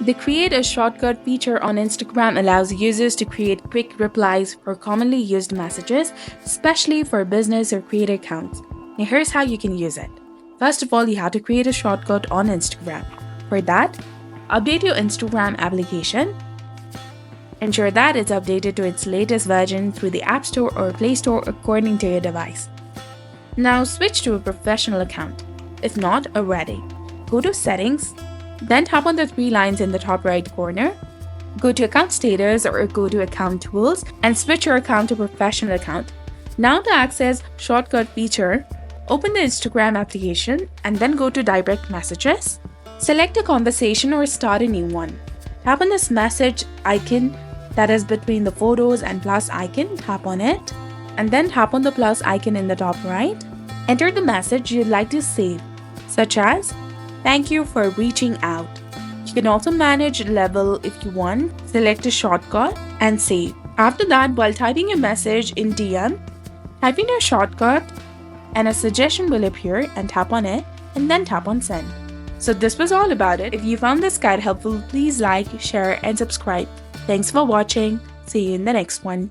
The Create a Shortcut feature on Instagram allows users to create quick replies for commonly used messages, especially for business or creator accounts. Now, here's how you can use it. First of all, you have to create a shortcut on Instagram. For that, update your Instagram application. Ensure that it's updated to its latest version through the App Store or Play Store according to your device. Now, switch to a professional account. If not already, go to Settings. Then tap on the three lines in the top right corner. Go to Account Status or go to Account Tools and switch your account to Professional account. Now to access Shortcut feature, open the Instagram application and then go to Direct Messages. Select a conversation or start a new one. Tap on this message icon that is between the photos and plus icon, tap on it, and then tap on the plus icon in the top right. Enter the message you'd like to save, such as, "Thank you for reaching out." You can also manage level if you want, select a shortcut, and save. After that, while typing your message in DM, type in your shortcut and a suggestion will appear and tap on it and then tap on send. So this was all about it. If you found this guide helpful, please like, share, and subscribe. Thanks for watching. See you in the next one.